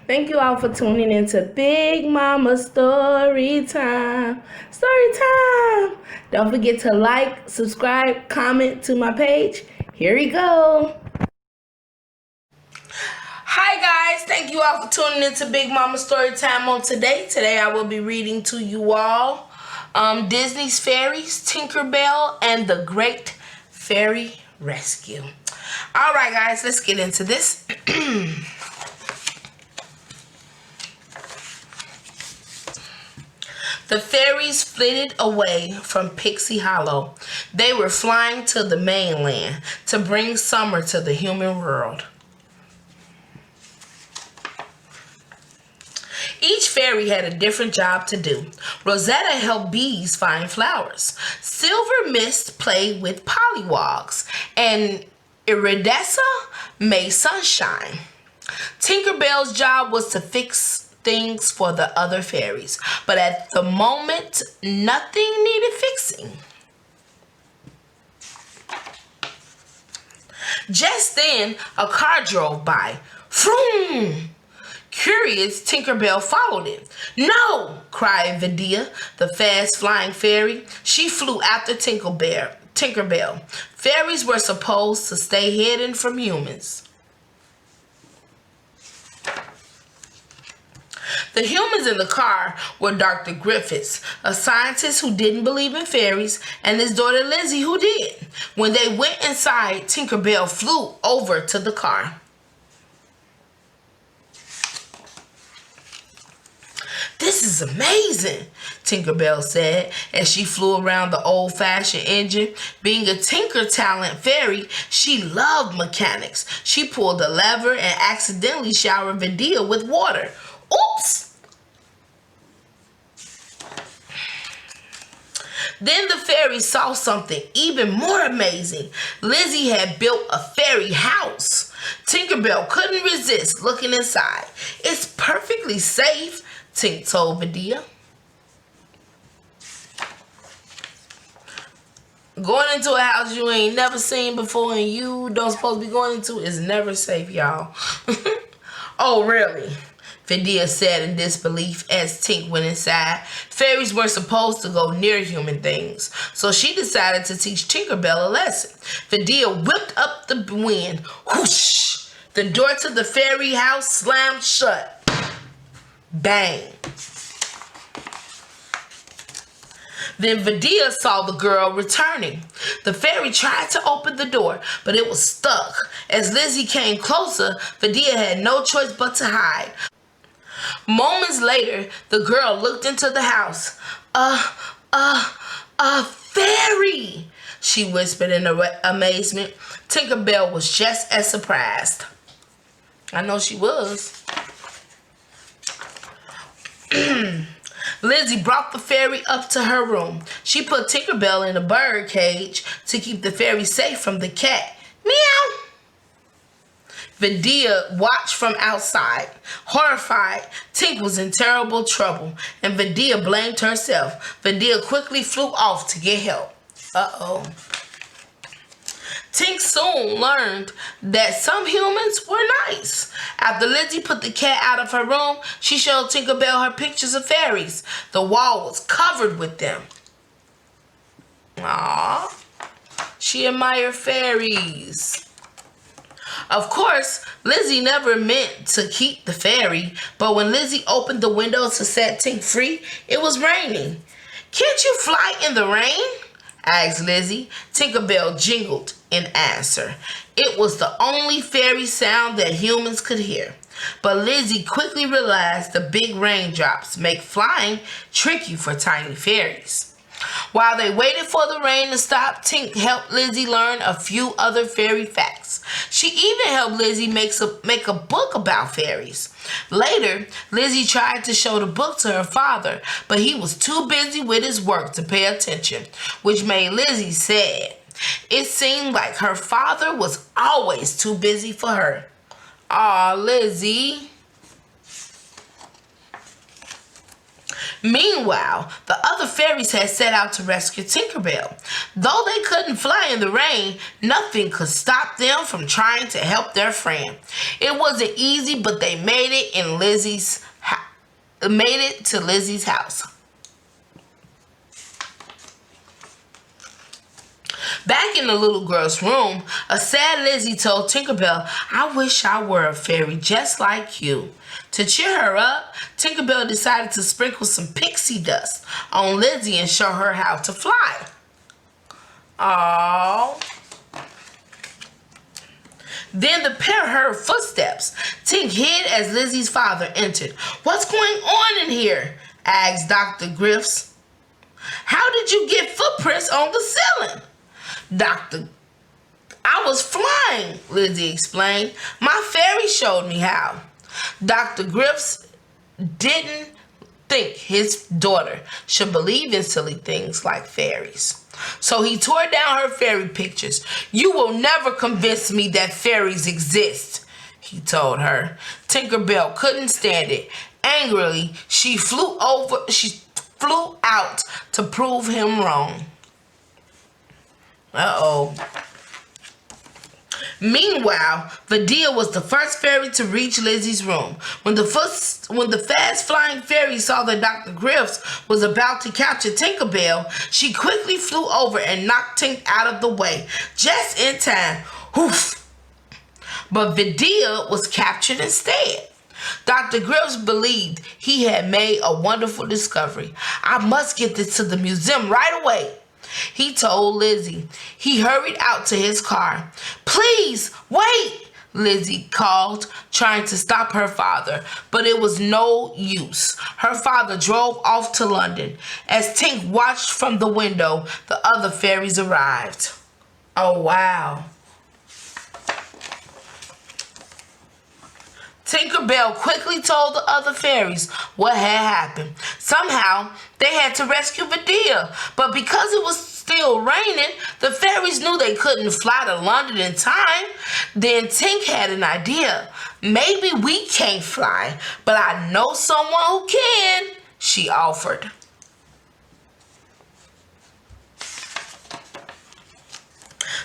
Thank you all for tuning into Big Mama Story Time. Story Time! Don't forget to like, subscribe, comment to my page. Here we go. Hi guys, thank you all for tuning into Big Mama Story Time on today. Today I will be reading to you all Disney's Fairies, Tinkerbell, and the Great Fairy Rescue. Alright guys, let's get into this. The fairies flitted away from Pixie Hollow. They were flying to the mainland to bring summer to the human world. Each fairy had a different job to do. Rosetta helped bees find flowers. Silver Mist played with pollywogs, and Iridessa made sunshine. Tinkerbell's job was to fix things for the other fairies, but at the moment, nothing needed fixing. Just then, a car drove by. Vroom! Curious, Tinkerbell followed it. No! Cried Vidya, the fast-flying fairy. She flew after Tinkerbell. Fairies were supposed to stay hidden from humans. The humans in the car were Dr. Griffiths, a scientist who didn't believe in fairies, and his daughter Lizzy, who did. When they went inside, Tinkerbell flew over to the car. This is amazing, Tinkerbell said as she flew around the old-fashioned engine. Being a Tinker Talent fairy, she loved mechanics. She pulled a lever and accidentally showered Vidya with water. Oops! Then the fairies saw something even more amazing. Lizzy had built a fairy house. Tinkerbell couldn't resist looking inside. It's perfectly safe, Tink told Vidya. Going into a house you ain't never seen before and you don't supposed to be going into is never safe, y'all. Oh, really? Vidya said in disbelief as Tink went inside. Fairies weren't supposed to go near human things, so she decided to teach Tinkerbell a lesson. Vidya whipped up the wind. Whoosh! The door to the fairy house slammed shut. Bang! Then Vidya saw the girl returning. The fairy tried to open the door, but it was stuck. As Lizzy came closer, Vidya had no choice but to hide. Moments later, the girl looked into the house. A fairy! She whispered in amazement. Tinkerbell was just as surprised. I know she was. Lizzy brought the fairy up to her room. She put Tinkerbell in a bird cage to keep the fairy safe from the cat. Meow! Vidya watched from outside. Horrified, Tink was in terrible trouble, and Vidya blamed herself. Vidya quickly flew off to get help. Uh-oh. Tink soon learned that some humans were nice. After Lizzy put the cat out of her room, she showed Tinkerbell her pictures of fairies. The wall was covered with them. Aww. She admired fairies. Of course, Lizzy never meant to keep the fairy, but when Lizzy opened the window to set Tink free, it was raining. Can't you fly in the rain? Asked Lizzy. Tinkerbell jingled in answer. It was the only fairy sound that humans could hear. But Lizzy quickly realized the big raindrops make flying tricky for tiny fairies. While they waited for the rain to stop, Tink helped Lizzy learn a few other fairy facts. She even helped Lizzy make a book about fairies. Later, Lizzy tried to show the book to her father, but he was too busy with his work to pay attention, which made Lizzy sad. It seemed like her father was always too busy for her. Aw, Lizzy. Meanwhile, the other fairies had set out to rescue Tinkerbell. Though they couldn't fly in the rain, nothing could stop them from trying to help their friend. It wasn't easy, but they made it to Lizzy's house. Back in the little girl's room, a sad Lizzy told Tinkerbell, "I wish I were a fairy just like you." To cheer her up, Tinkerbell decided to sprinkle some pixie dust on Lizzy and show her how to fly. Aww. Then the pair heard footsteps. Tink hid as Lizzy's father entered. "What's going on in here?" asked Dr. Griffiths. "How did you get footprints on the ceiling?" "I was flying," Lizzy explained. "My fairy showed me how." Dr. Griffiths didn't think his daughter should believe in silly things like fairies. So he tore down her fairy pictures. "You will never convince me that fairies exist," he told her. Tinkerbell couldn't stand it. Angrily, she flew out to prove him wrong. Uh-oh. Meanwhile, Vidya was the first fairy to reach Lizzy's room. When the fast-flying fairy saw that Dr. Griffiths was about to capture Tinkerbell, she quickly flew over and knocked Tink out of the way, just in time. Whoof! But Vidya was captured instead. Dr. Griffiths believed he had made a wonderful discovery. "I must get this to the museum right away," he told Lizzy. He hurried out to his car. "Please, wait," Lizzy called, trying to stop her father, but it was no use. Her father drove off to London. As Tink watched from the window, the other fairies arrived. Oh, wow. Tinkerbell quickly told the other fairies what had happened. Somehow, they had to rescue Vidya, but because it was still raining, the fairies knew they couldn't fly to London in time. Then Tink had an idea. "Maybe we can't fly, but I know someone who can," she offered.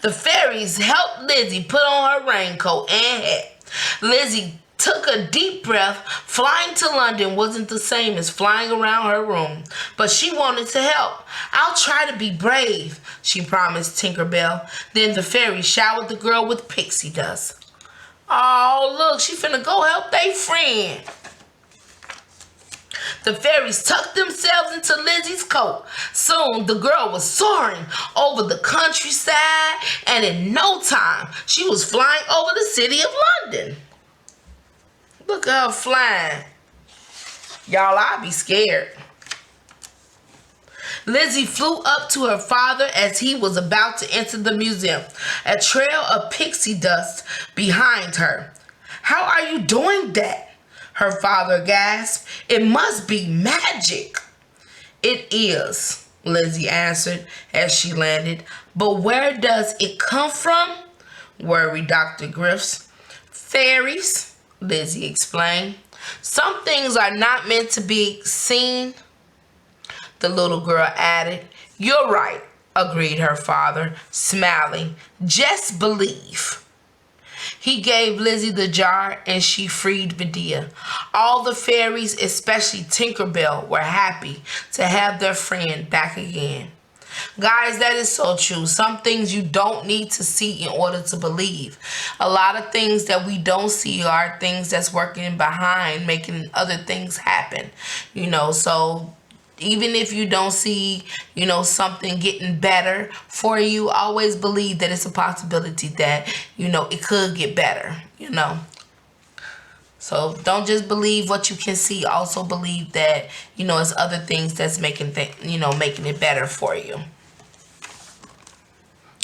The fairies helped Lizzy put on her raincoat and hat. Lizzy took a deep breath. Flying to London wasn't the same as flying around her room, but she wanted to help. "I'll try to be brave," she promised Tinkerbell. Then the fairy showered the girl with pixie dust. Oh, look, she finna go help their friend. The fairies tucked themselves into Lizzy's coat. Soon, the girl was soaring over the countryside, and in no time, she was flying over the city of London. Look at her flying. Y'all, I'd be scared. Lizzy flew up to her father as he was about to enter the museum, a trail of pixie dust behind her. "How are you doing that?" her father gasped. "It must be magic." "It is," Lizzy answered as she landed. "But where does it come from?" worried Dr. Griffiths. "Fairies," Lizzy explained. "Some things are not meant to be seen," the little girl added. "You're right," agreed her father, smiling. "Just believe." He gave Lizzy the jar and she freed Vidya. All the fairies, especially Tinkerbell, were happy to have their friend back again. Guys, that is so true. Some things you don't need to see in order to believe. A lot of things that we don't see are things that's working behind, making other things happen. So even if you don't see, something getting better for you, always believe that it's a possibility that, it could get better, So don't just believe what you can see. Also believe that, it's other things that's making it better for you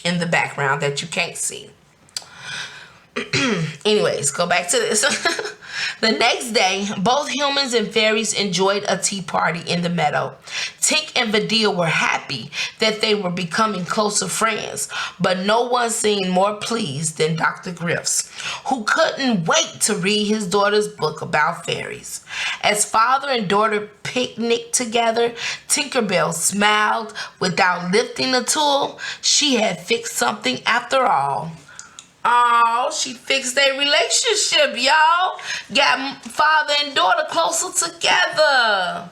in the background that you can't see. Anyways, go back to this. The next day, both humans and fairies enjoyed a tea party in the meadow. Tink and Vidya were happy that they were becoming closer friends, but no one seemed more pleased than Dr. Griffiths, who couldn't wait to read his daughter's book about fairies. As father and daughter picnicked together, Tinkerbell smiled without lifting a tool. She had fixed something after all. Oh, she fixed their relationship, y'all. Got father and daughter closer together.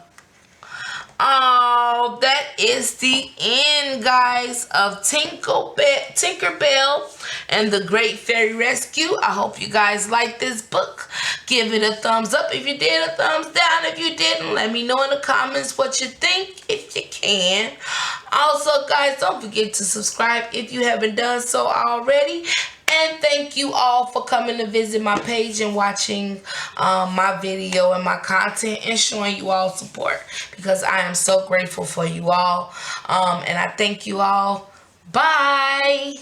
Oh, that is the end, guys, of Tinkerbell and the Great Fairy Rescue. I hope you guys like this book. Give it a thumbs up if you did, a thumbs down if you didn't. Let me know in the comments what you think if you can. Also, guys, don't forget to subscribe if you haven't done so already. And thank you all for coming to visit my page and watching my video and my content and showing you all support, because I am so grateful for you all. And I thank you all. Bye.